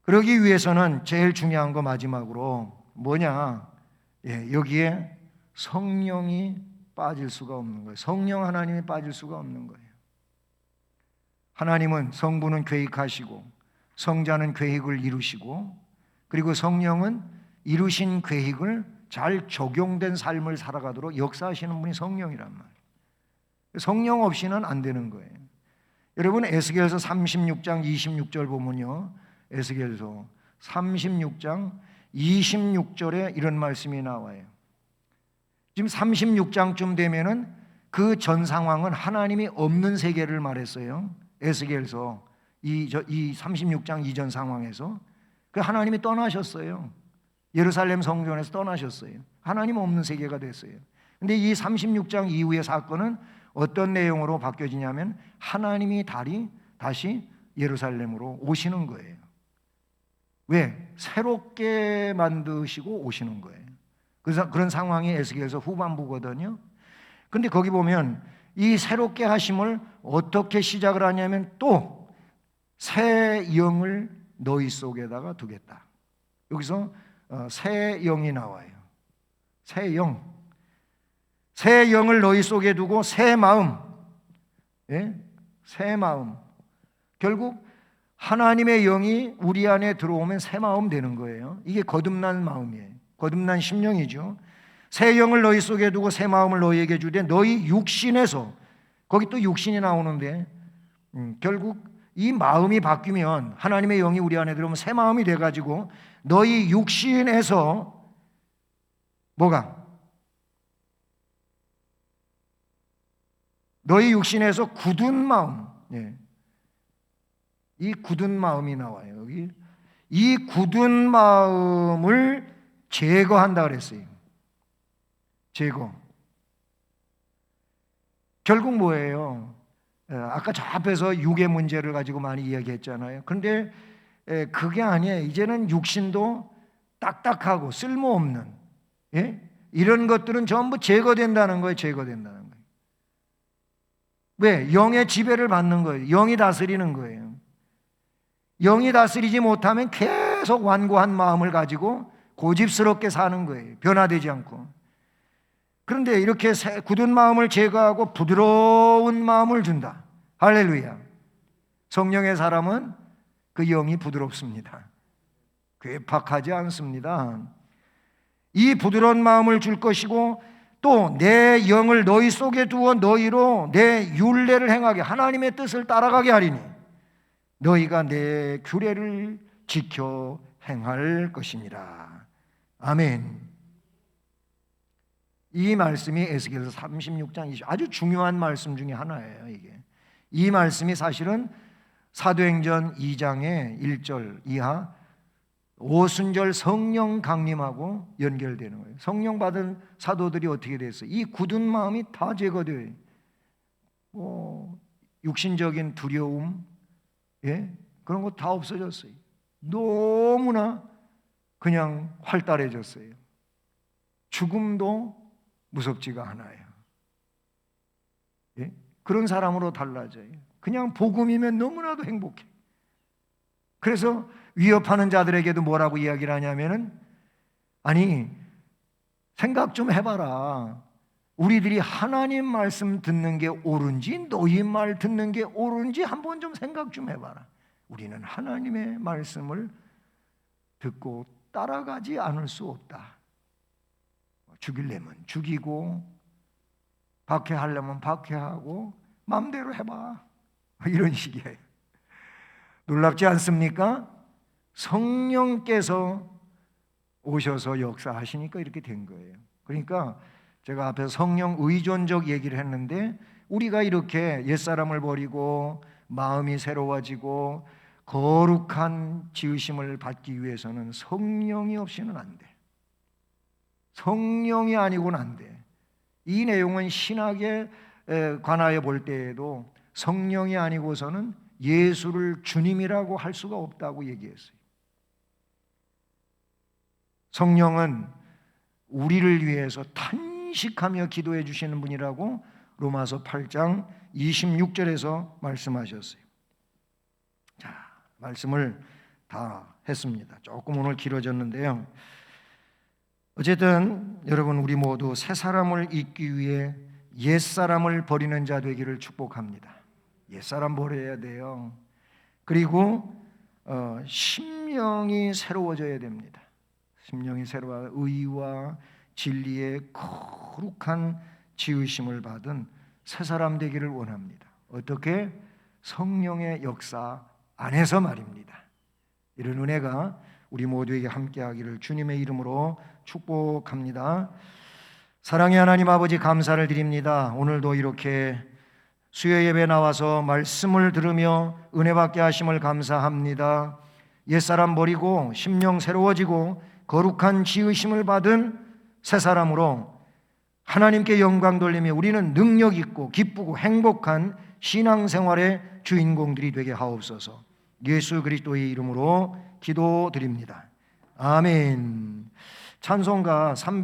그러기 위해서는 제일 중요한 거 마지막으로 뭐냐? 여기에 성령이 빠질 수가 없는 거예요. 성령 하나님이 빠질 수가 없는 거예요. 하나님은 성부는 계획하시고 성자는 계획을 이루시고 그리고 성령은 이루신 계획을 잘 적용된 삶을 살아가도록 역사하시는 분이 성령이란 말이에요. 성령 없이는 안 되는 거예요. 여러분 에스겔서 36장 26절 보면요, 에스겔서 36장 26절에 이런 말씀이 나와요. 지금 36장쯤 되면은 그 전 상황은 하나님이 없는 세계를 말했어요. 에스겔서 이 36장 이전 상황에서 그 하나님이 떠나셨어요. 예루살렘 성전에서 떠나셨어요. 하나님 없는 세계가 됐어요. 근데 이 36장 이후의 사건은 어떤 내용으로 바뀌어지냐면 하나님이 다시 예루살렘으로 오시는 거예요. 왜? 새롭게 만드시고 오시는 거예요. 그런 상황이 에스겔서 후반부거든요. 근데 거기 보면 이 새롭게 하심을 어떻게 시작을 하냐면 또 새 영을 너희 속에다가 두겠다. 여기서 새 영이 나와요. 새 영. 새 영을 너희 속에 두고 새 마음. 새 마음. 결국 하나님의 영이 우리 안에 들어오면 새 마음 되는 거예요. 이게 거듭난 마음이에요. 거듭난 심령이죠. 새 영을 너희 속에 두고 새 마음을 너희에게 주되 너희 육신에서, 거기 또 육신이 나오는데 결국 이 마음이 바뀌면 하나님의 영이 우리 안에 들어오면 새 마음이 돼가지고 너희 육신에서 뭐가? 너희 육신에서 굳은 마음, 이 굳은 마음이 나와요. 여기 이 굳은 마음을 제거한다 그랬어요. 제거. 결국 뭐예요? 아까 저 앞에서 육의 문제를 가지고 많이 이야기했잖아요. 그런데 그게 아니에요. 이제는 육신도 딱딱하고 쓸모없는 이런 것들은 전부 제거된다는 거예요. 제거된다는 거예요. 왜? 영의 지배를 받는 거예요. 영이 다스리는 거예요. 영이 다스리지 못하면 계속 완고한 마음을 가지고 고집스럽게 사는 거예요. 변화되지 않고. 그런데 이렇게 굳은 마음을 제거하고 부드러운 마음을 준다. 할렐루야. 성령의 사람은 그 영이 부드럽습니다. 괴팍하지 않습니다. 이 부드러운 마음을 줄 것이고 또 내 영을 너희 속에 두어 너희로 내 율례를 행하게, 하나님의 뜻을 따라가게 하리니 너희가 내 규례를 지켜 행할 것이니라. 아멘. 이 말씀이 에스겔서 36장 20, 아주 중요한 말씀 중에 하나예요. 이게 이 말씀이 사실은 사도행전 2장의 1절 이하 오순절 성령 강림하고 연결되는 거예요. 성령 받은 사도들이 어떻게 됐어요? 이 굳은 마음이 다 제거돼요. 육신적인 두려움, 그런 거 다 없어졌어요. 너무나 그냥 활달해졌어요. 죽음도 무섭지가 않아요. 그런 사람으로 달라져요. 그냥 복음이면 너무나도 행복해. 그래서 위협하는 자들에게도 뭐라고 이야기를 하냐면은, 아니 생각 좀 해봐라. 우리들이 하나님 말씀 듣는 게 옳은지 너희 말 듣는 게 옳은지 한번 좀 생각 좀 해봐라. 우리는 하나님의 말씀을 듣고 따라가지 않을 수 없다. 죽이려면 죽이고 박해하려면 박해하고 마음대로 해봐. 이런 식이에요. 놀랍지 않습니까? 성령께서 오셔서 역사하시니까 이렇게 된 거예요. 그러니까 제가 앞에서 성령 의존적 얘기를 했는데, 우리가 이렇게 옛사람을 버리고 마음이 새로워지고 거룩한 지으심을 받기 위해서는 성령이 없이는 안 돼. 성령이 아니고는 안 돼. 이 내용은 신학에 관하여 볼 때에도 성령이 아니고서는 예수를 주님이라고 할 수가 없다고 얘기했어요. 성령은 우리를 위해서 탄식하며 기도해 주시는 분이라고 로마서 8장 26절에서 말씀하셨어요. 자, 말씀을 다 했습니다. 조금 오늘 길어졌는데요. 어쨌든 여러분, 우리 모두 새 사람을 잊기 위해 옛 사람을 버리는 자 되기를 축복합니다. 옛 사람 버려야 돼요. 그리고 심령이 새로워져야 됩니다. 심령이 새로워 의와 진리의 거룩한 지으심을 받은 새 사람 되기를 원합니다. 어떻게? 성령의 역사 안에서 말입니다. 이런 은혜가 우리 모두에게 함께하기를 주님의 이름으로 축복합니다. 사랑의 하나님 아버지, 감사를 드립니다. 오늘도 이렇게 수요 예배 나와서 말씀을 들으며 은혜 받게 하심을 감사합니다. 옛사람 버리고 심령 새로워지고 거룩한 지으심을 받은 새 사람으로 하나님께 영광 돌리며 우리는 능력 있고 기쁘고 행복한 신앙생활의 주인공들이 되게 하옵소서. 예수 그리스도의 이름으로 기도드립니다. 아멘. 찬송가 300